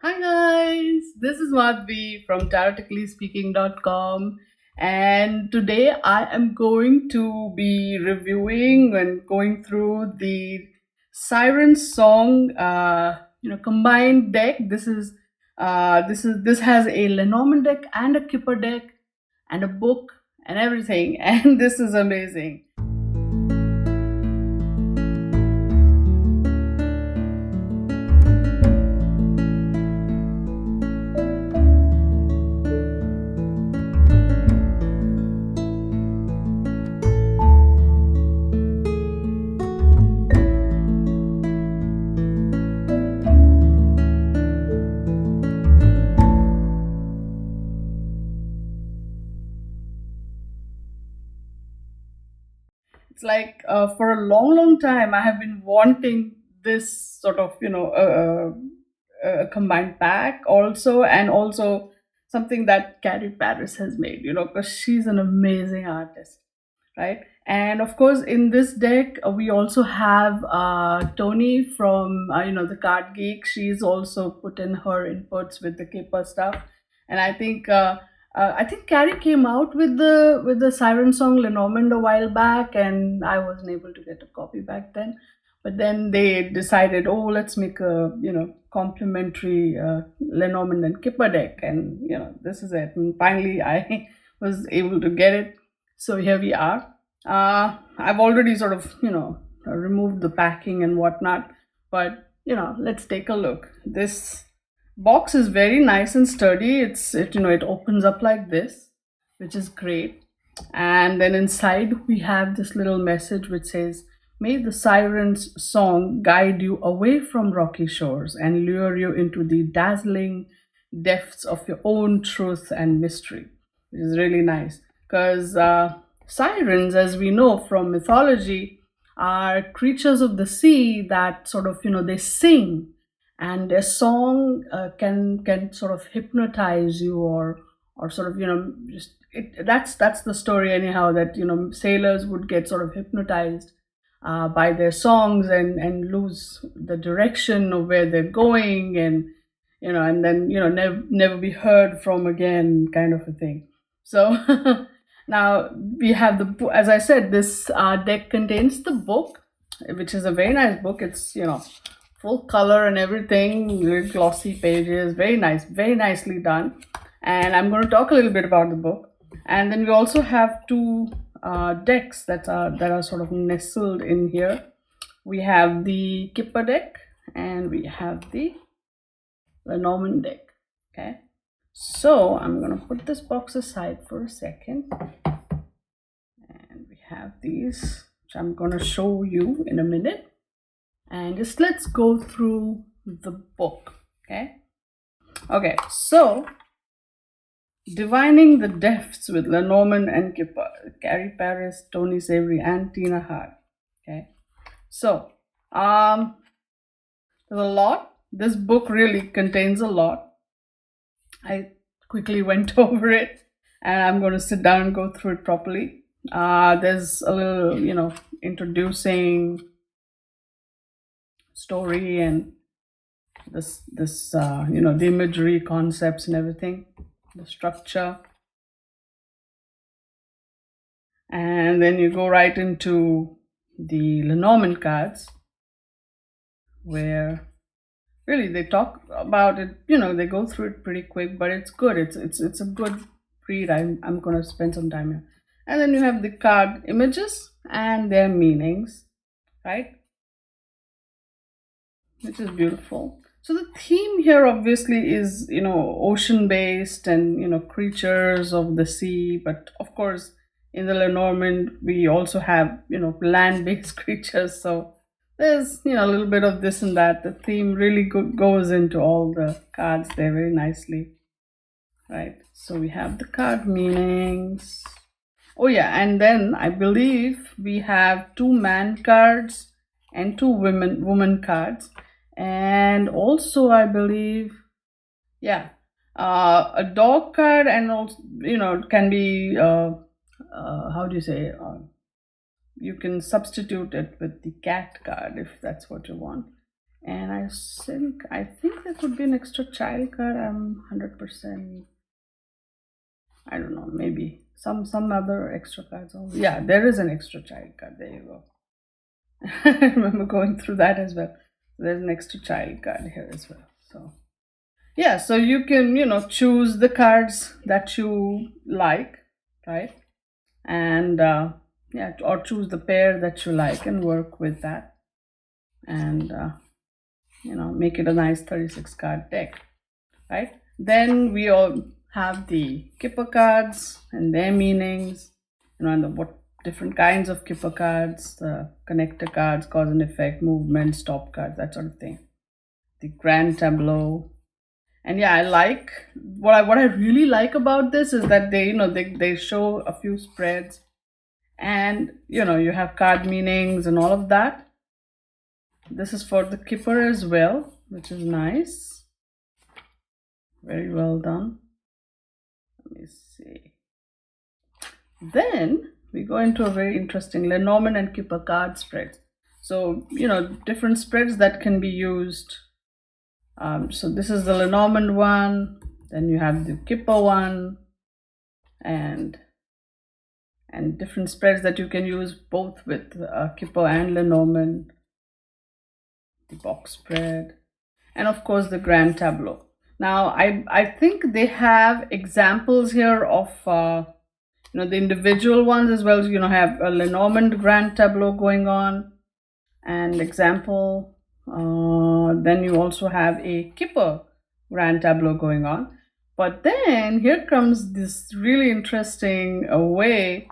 Hi guys, this is Madhvi from TaroticallySpeaking.com, and today I am going to be reviewing and going through the Sirens song, combined deck. This has a Lenormand deck and a Kipper deck and a book and everything, and this is amazing. It's like for a long time I have been wanting this sort of a combined pack also, and also something that Carrie Paris has made, because she's an amazing artist, right? And of course, in this deck, we also have Tony from the Card Geek. She's also put in her inputs with the Kipper stuff, and I think Carrie came out with the Siren song Lenormand a while back, and I wasn't able to get a copy back then. But then they decided, oh, let's make a complimentary Lenormand and Kipper deck, and this is it. And finally, I was able to get it. So here we are. I've already sort of removed the packing and whatnot, but let's take a look. This box is very nice and sturdy. It opens up like this, which is great. And then inside we have this little message which says, "May the Sirens song guide you away from rocky shores and lure you into the dazzling depths of your own truth and mystery," which is really nice because sirens, as we know from mythology, are creatures of the sea that sort of they sing, and a song can sort of hypnotize you, or sort of just that's the story anyhow, that sailors would get sort of hypnotized by their songs and lose the direction of where they're going, and then never be heard from again, kind of a thing. So now we have as I said, this deck contains the book, which is a very nice book. It's full color and everything, very glossy pages, very nice, very nicely done. And I'm going to talk a little bit about the book. And then we also have two decks that are sort of nestled in here. We have the Kipper deck and we have the Lenormand deck. Okay, so I'm going to put this box aside for a second, and we have these, which I'm going to show you in a minute. And just let's go through the book. Okay, so Divining the Depths with Lenormand and Kipper, Carrie Paris, Tony Savory, and Tina Hart. Okay, so there's a lot. This book really contains a lot. I quickly went over it, and I'm going to sit down and go through it properly. There's a little introducing story and this the imagery, concepts, and everything, the structure. And then you go right into the Lenormand cards, where really they talk about it. They go through it pretty quick, but it's good. It's a good read. I'm going to spend some time here. And then you have the card images and their meanings, right? Which is beautiful. So the theme here obviously is ocean based, and creatures of the sea, but of course in the Lenormand we also have land based creatures. So there's a little bit of this and that. The theme really goes into all the cards there very nicely, right? So we have the card meanings. Oh yeah, and then I believe we have two man cards and two woman cards, and also I believe, yeah, a dog card, and also it can be how do you say, you can substitute it with the cat card if that's what you want. And I think there could be an extra child card. I'm 100%. I don't know. Maybe some other extra cards. Yeah, there is an extra child card. There you go. I remember going through that as well. There's an extra child card here as well. So yeah, so you can choose the cards that you like, right? And yeah, or choose the pair that you like and work with that, and make it a nice 36 card deck, right? Then we all have the Kipper cards and their meanings, and what different kinds of Kipper cards, the connector cards, cause and effect, movement, stop cards, that sort of thing. The grand tableau. And yeah, I like what I really like about this is that they show a few spreads, and you have card meanings and all of that. This is for the Kipper as well, which is nice. Very well done. Let me see. Then we go into a very interesting Lenormand and Kipper card spreads. So different spreads that can be used. So this is the Lenormand one. Then you have the Kipper one, and different spreads that you can use both with Kipper and Lenormand. The box spread, and of course the grand tableau. Now I think they have examples here of the individual ones as well. Have a Lenormand grand tableau going on, and example. Then you also have a Kipper grand tableau going on. But then here comes this really interesting way.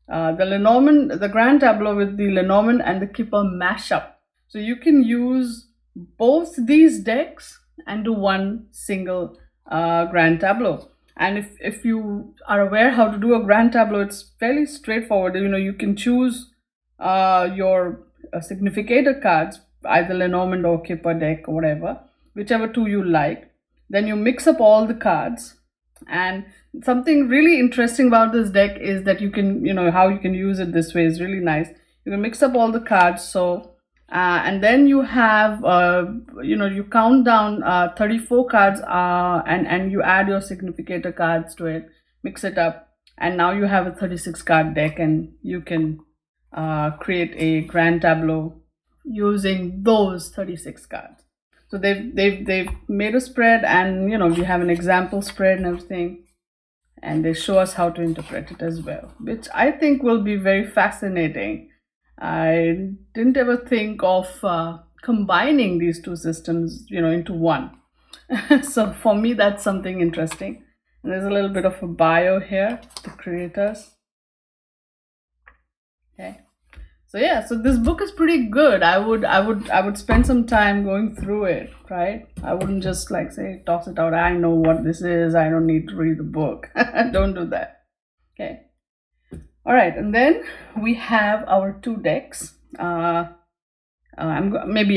The grand tableau with the Lenormand and the Kipper mashup. So you can use both these decks and do one single grand tableau. And if you are aware how to do a grand tableau, it's fairly straightforward. You can choose your significator cards, either Lenormand or Kipper deck or whatever, whichever two you like. Then you mix up all the cards. And something really interesting about this deck is that you can, how you can use it this way is really nice. You can mix up all the cards. So and then you have you count down 34 cards and you add your significator cards to it, mix it up, and now you have a 36 card deck, and you can create a grand tableau using those 36 cards. So they've made a spread, and we have an example spread and everything, and they show us how to interpret it as well, which I think will be very fascinating. I didn't ever think of combining these two systems, into one. So for me, that's something interesting. And there's a little bit of a bio here, the creators. Okay. So yeah, so this book is pretty good. I would spend some time going through it, right? I wouldn't just say toss it out. I know what this is. I don't need to read the book. Don't do that. Okay. All right, and then we have our two decks. Maybe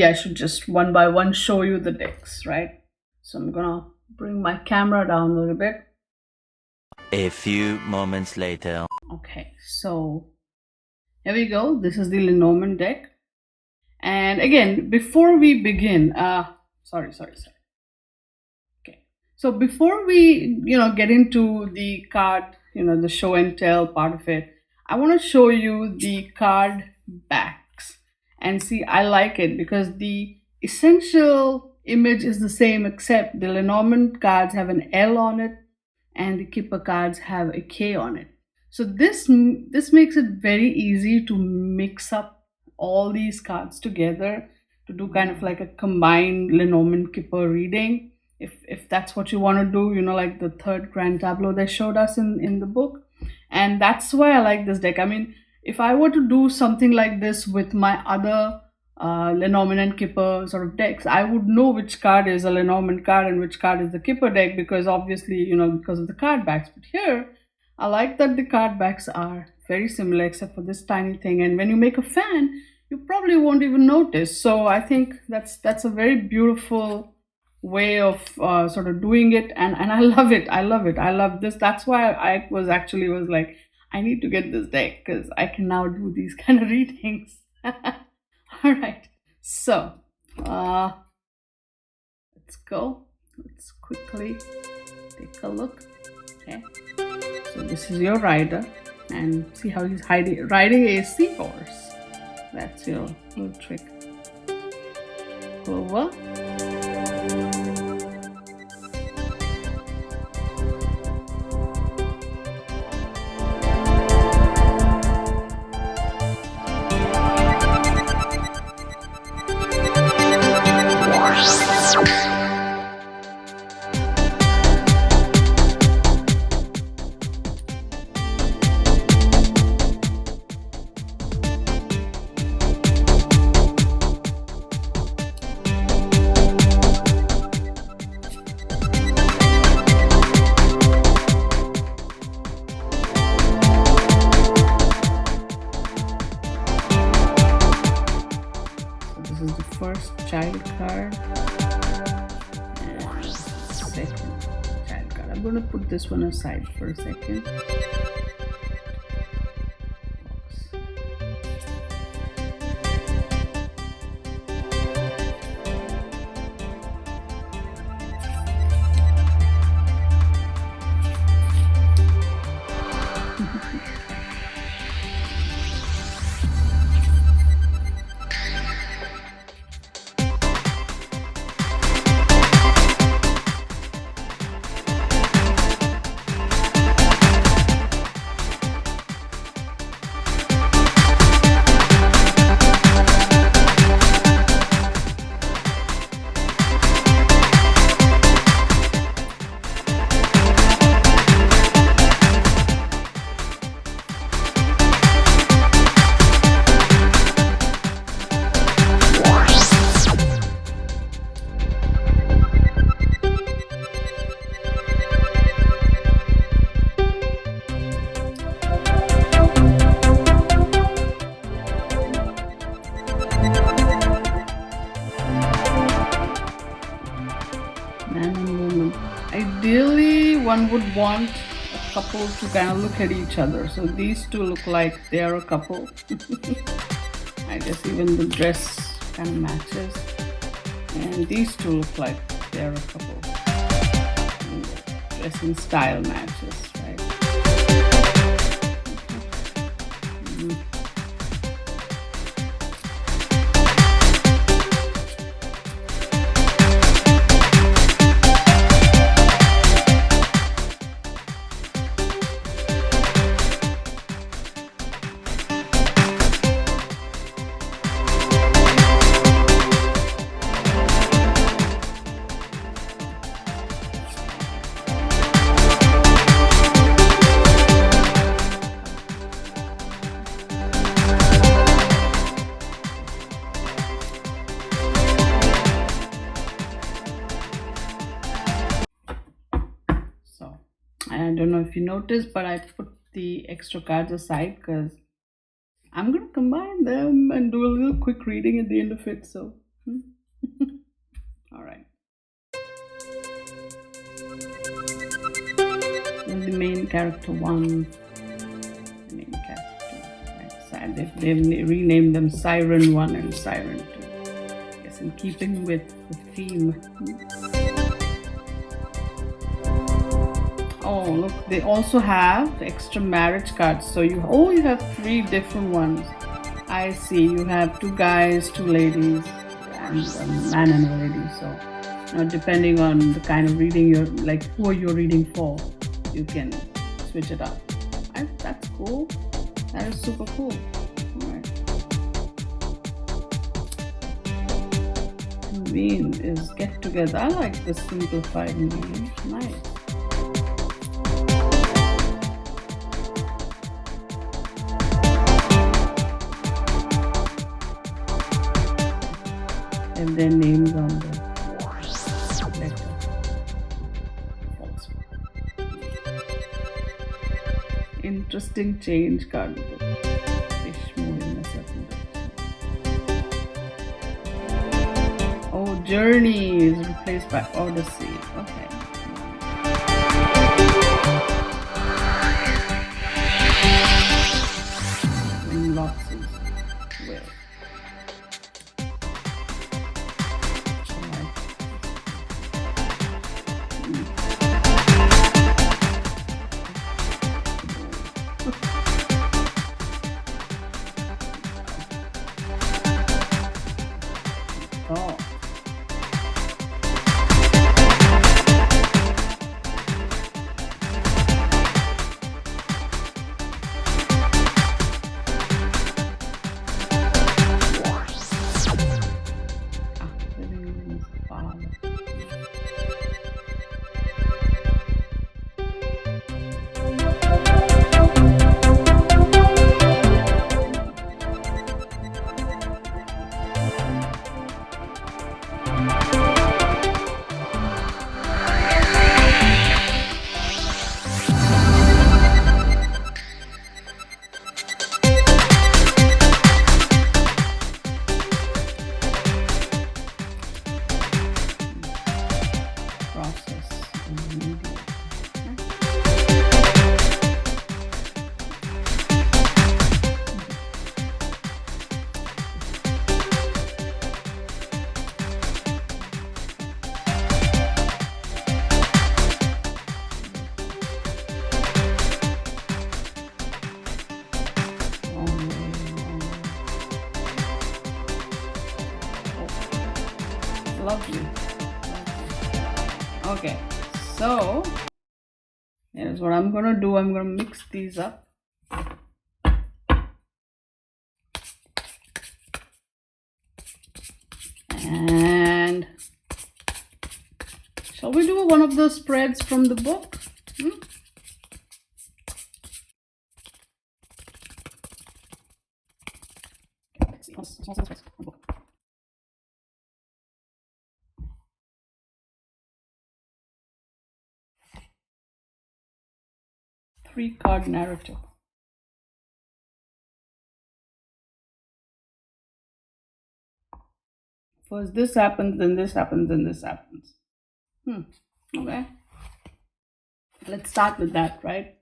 I should just one by one show you the decks, right? So I'm gonna bring my camera down a little bit. A few moments later. Okay, so here we go. This is the Lenormand deck. And again, before we begin, sorry. Okay, so before we get into the card, the show and tell part of it, I want to show you the card backs. And see, I like it because the essential image is the same, except the Lenormand cards have an L on it and the Kipper cards have a K on it. So this makes it very easy to mix up all these cards together to do kind of like a combined Lenormand Kipper reading. If that's what you want to do, like the third grand tableau they showed us in the book. And that's why I like this deck. I mean, if I were to do something like this with my other Lenormand and Kipper sort of decks, I would know which card is a Lenormand card and which card is the Kipper deck, because obviously, because of the card backs. But here, I like that the card backs are very similar except for this tiny thing. And when you make a fan, you probably won't even notice. So I think that's a very beautiful way of sort of doing it, and I love it. I love this. That's why I was like, I need to get this deck because I can now do these kind of readings. All right, so let's go. Let's quickly take a look. Okay, so this is your rider, and see how he's riding a seahorse. That's your little trick. Go over. This is the first child card and second child card. I'm going to put this one aside for a second. Man and woman. Ideally, one would want a couple to kind of look at each other. So these two look like they are a couple. I guess even the dress kind of matches. And these two look like they're a couple. And the dressing style matches, right? Okay. I don't know if you noticed, but I put the extra cards aside because I'm going to combine them and do a little quick reading at the end of it. So, all right. And the main character 1, the main character 2. Right? They've renamed them Siren 1 and Siren 2. I guess in keeping with the theme. Oh, look, they also have extra marriage cards. So you have 3 different ones. I see. You have 2 guys, 2 ladies, and a man and a lady. So depending on the kind of reading who you're reading for, you can switch it up. That's cool. That is super cool. All right. Convene is get together. I like the simplified name. Nice. And their names on the letter. Interesting change card. Fish moving in a certain direction. Oh, Journey is replaced by Odyssey. Okay. And lots is well. Okay, so here's what I'm gonna do. I'm gonna mix these up. And shall we do one of those spreads from the book? Three-card narrative. First this happens, then this happens, then this happens. Okay. Let's start with that, right?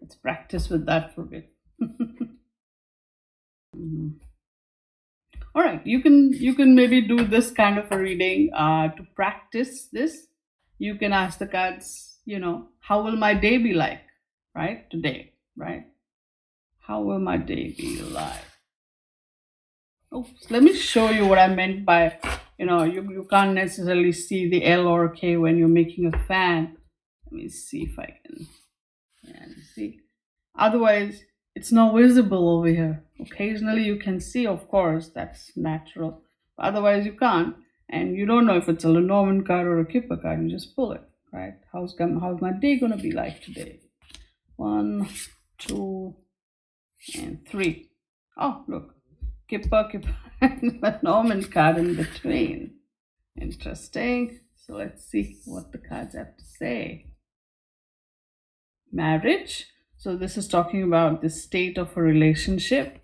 Let's practice with that for a bit. All right, you can maybe do this kind of a reading to practice this. You can ask the cards, how will my day be like, right? Today, right? How will my day be like? Oh, let me show you what I meant by, you can't necessarily see the L or K when you're making a fan. Let me see if I can. Yeah, you see. Otherwise, it's not visible over here. Occasionally you can see, of course, that's natural. But otherwise you can't. And you don't know if it's a Lenormand card or a Kipper card. You just pull it, right? How's my day gonna be like today? 1, 2, and 3. Oh, look. Kipper, and Lenormand card in between. Interesting. So let's see what the cards have to say. Marriage. So this is talking about the state of a relationship.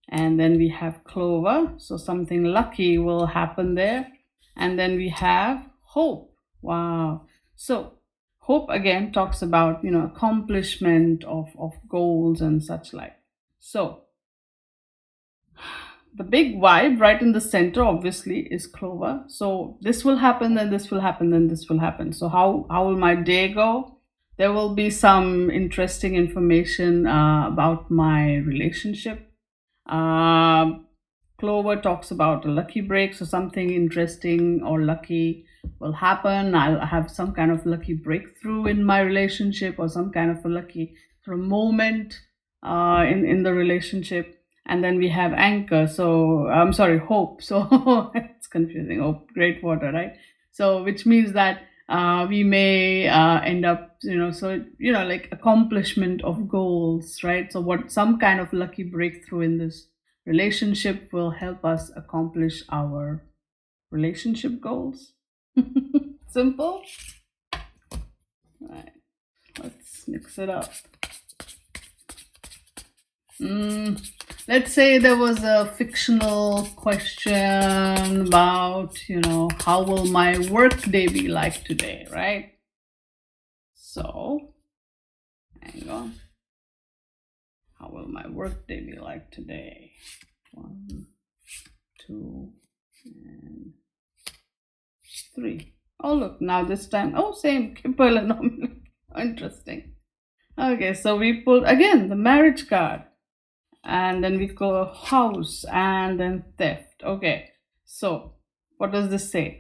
And then we have clover. So something lucky will happen there. And then we have hope. Wow. So hope again talks about, accomplishment of goals and such like. So the big vibe right in the center obviously is clover. So this will happen, then this will happen, then this will happen. So how will my day go? There will be some interesting information about my relationship. Clover talks about a lucky break, so something interesting or lucky will happen. I'll have some kind of lucky breakthrough in my relationship, or some kind of a lucky sort of moment in the relationship. And then we have anchor. So I'm sorry, hope. So it's confusing. Hope, great water, right? So which means that we may end up, like accomplishment of goals, right? So some kind of lucky breakthrough in this relationship will help us accomplish our relationship goals. Simple. Right. Let's mix it up. Let's say there was a fictional question about, how will my work day be like today, right? So, hang on. How will my work day be like today? 1, 2, and 3. Oh, look, now this time, same, Kipper anomaly. Interesting. Okay, so we pulled, again, the marriage card. And then we go house and then theft. Okay, so what does this say,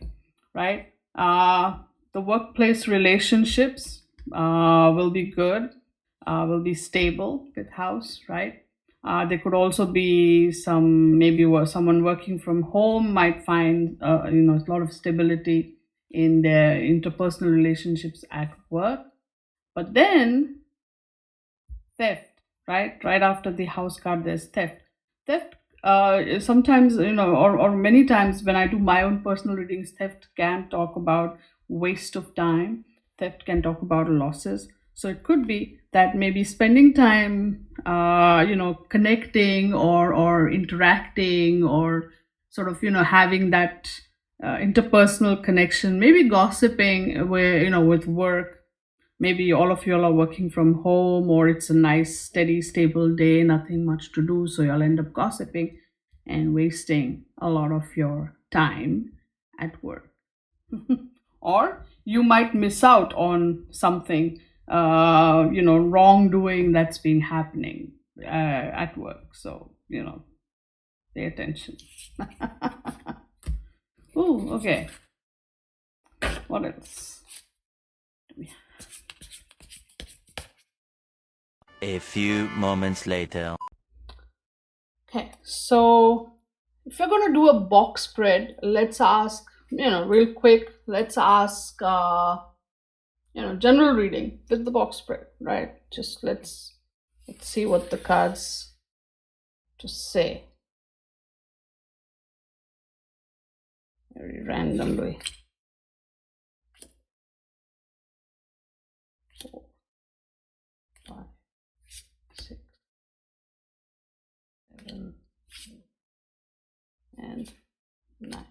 right? The workplace relationships will be good, will be stable with house, right? There could also be maybe someone working from home might find a lot of stability in their interpersonal relationships at work. But then theft, right after the house card there's theft. Sometimes, or many times when I do my own personal readings, theft can talk about waste of time. Theft can talk about losses. So it could be that maybe spending time connecting or interacting, or sort of having that interpersonal connection, maybe gossiping with work. Maybe all of you all are working from home, or it's a nice, steady, stable day, nothing much to do. So you'll end up gossiping and wasting a lot of your time at work. Or you might miss out on something, wrongdoing that's been happening at work. So, pay attention. Oh, okay. What else? A few moments later. Okay, so if you're going to do a box spread, let's ask, real quick, let's ask, general reading with the box spread, right? Just let's see what the cards to say. Very randomly. 4, 5, 6, 7, 8, and 9.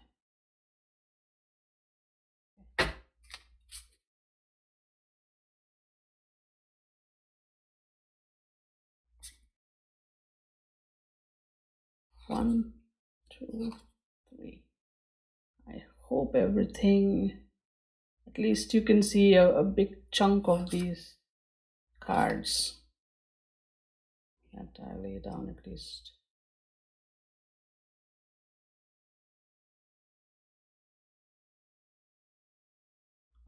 One, two, three. I hope everything, at least you can see a big chunk of these cards. Can't I lay down at least?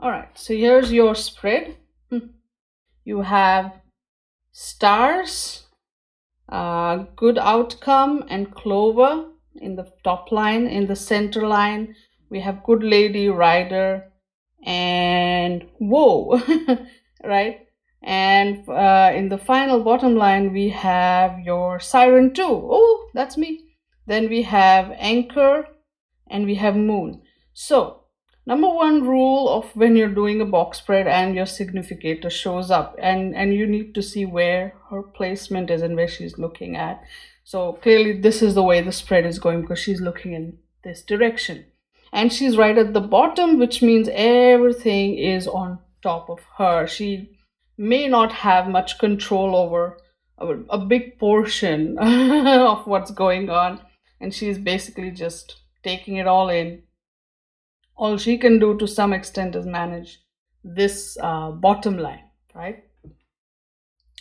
All right, so here's your spread. You have stars, good outcome, and clover in the top line. In the center line, we have good lady, rider, and woe, right? And in the final bottom line, we have your siren too. Oh, that's me. Then we have anchor, and we have moon. So number one rule of when you're doing a box spread and your significator shows up, and you need to see where her placement is and where she's looking at. So clearly this is the way the spread is going because she's looking in this direction. And she's right at the bottom, which means everything is on top of her. She may not have much control over a big portion of what's going on. And she's basically just taking it all in. All she can do to some extent is manage this bottom line, right?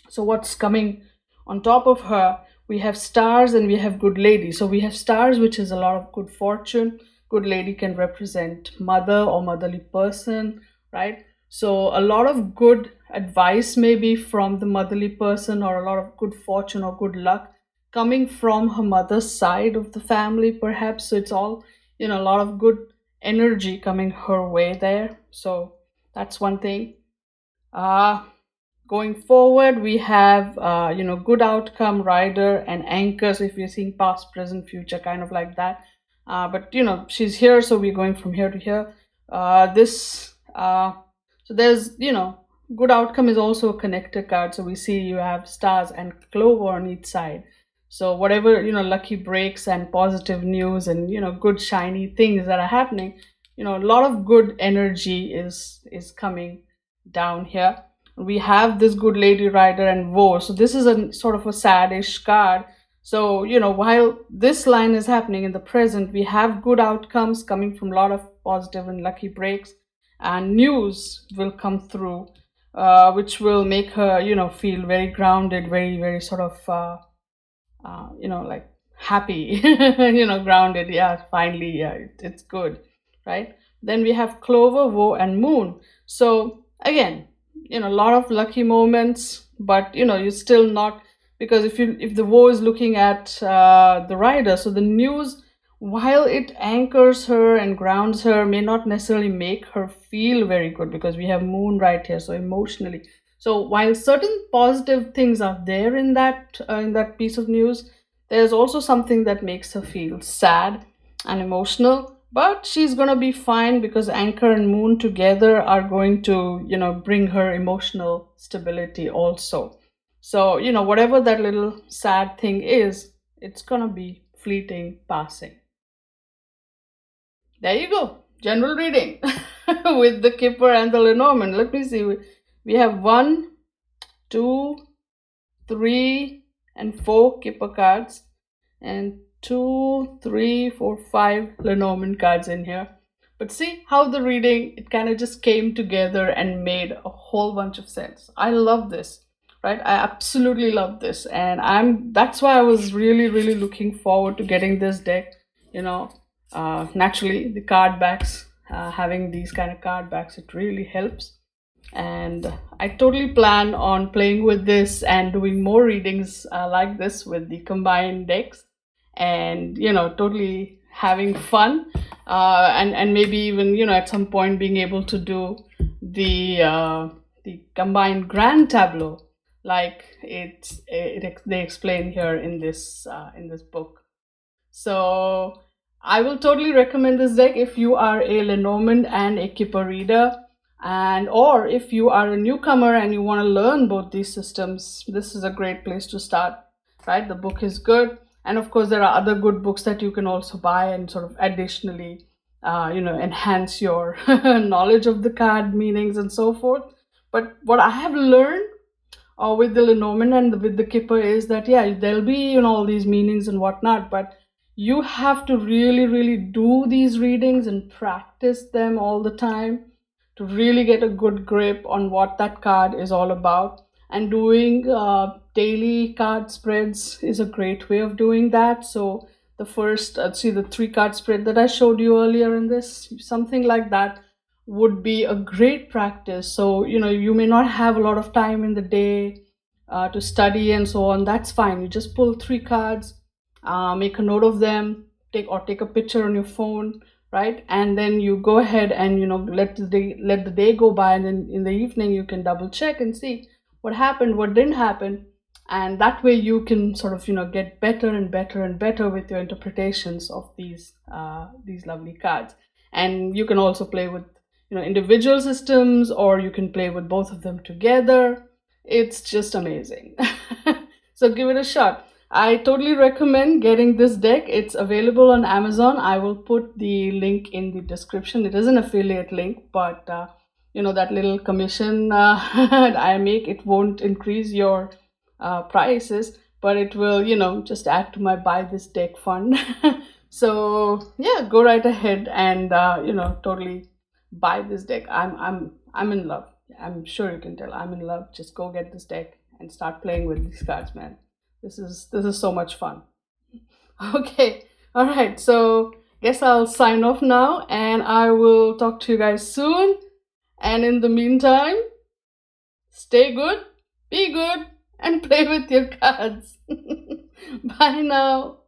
So what's coming on top of her? We have stars and we have good lady. So we have stars, which is a lot of good fortune. Good lady can represent mother or motherly person, right? So a lot of good advice maybe from the motherly person, or a lot of good fortune or good luck coming from her mother's side of the family, perhaps. So it's all, a lot of good energy coming her way there. So that's one thing. Going forward, we have good outcome, rider, and anchor. So if you're seeing past, present, future, kind of like that. But she's here, so we're going from here to here. So there's good outcome is also a connector card. So we see you have stars and clover on each side. So whatever lucky breaks and positive news and good shiny things that are happening, a lot of good energy is coming down here. We have this good lady, rider, and woe. So this is a sort of a sadish card. So while this line is happening in the present, we have good outcomes coming from a lot of positive and lucky breaks, and news will come through, which will make her feel very grounded, very very sort of like happy, grounded. Yeah, finally, yeah, it's good, right? Then we have clover, woe, and moon. So again, a lot of lucky moments, but you're still not, because if the woe is looking at the rider, so the news, while it anchors her and grounds her, may not necessarily make her feel very good, because we have moon right here, so emotionally. So while certain positive things are there in that piece of news, there's also something that makes her feel sad and emotional. But she's gonna be fine, because anchor and moon together are going to bring her emotional stability also. So whatever that little sad thing is, it's gonna be fleeting, passing. There you go, general reading with the Kipper and the Lenormand. Let me see. We have 1, 2, 3, and 4 Kipper cards, and 2, 3, 4, 5 Lenormand cards in here. But see how the reading, it kind of just came together and made a whole bunch of sense. I love this, right? I absolutely love this, and that's why I was really really looking forward to getting this deck. Naturally the card backs, having these kind of card backs, it really helps. And I totally plan on playing with this and doing more readings like this with the combined decks, and totally having fun, and maybe even at some point being able to do the combined grand tableau, like they explain here in this book. So I will totally recommend this deck if you are a Lenormand and a Kipper reader, and or if you are a newcomer and you want to learn both these systems. This is a great place to start. Right, the book is good, and of course there are other good books that you can also buy and sort of additionally, enhance your knowledge of the card meanings and so forth. But what I have learned with the Lenormand and with the Kipper is that, yeah, there'll be all these meanings and whatnot, but you have to really really do these readings and practice them all the time to really get a good grip on what that card is all about. And doing daily card spreads is a great way of doing that. So the first, see the 3 card spread that I showed you earlier in this, something like that would be a great practice. So you may not have a lot of time in the day to study and so on. That's fine. You just pull 3 cards, make a note of them, take a picture on your phone, right? And then you go ahead and let the day go by, and then in the evening you can double check and see what happened, what didn't happen, and that way you can sort of get better and better and better with your interpretations of these lovely cards. And you can also play with individual systems, or you can play with both of them together. It's just amazing. So give it a shot. I totally recommend getting this deck. It's available on Amazon. I will put the link in the description. It is an affiliate link, but that little commission I make, it won't increase your prices, but it will just add to my buy this deck fund. So yeah, go right ahead and totally buy this deck. I'm in love. I'm sure you can tell I'm in love. Just go get this deck and start playing with these cards, man. This is so much fun. Okay, all right. So guess I'll sign off now, and I will talk to you guys soon. And in the meantime, stay good, be good, and play with your cards. Bye now.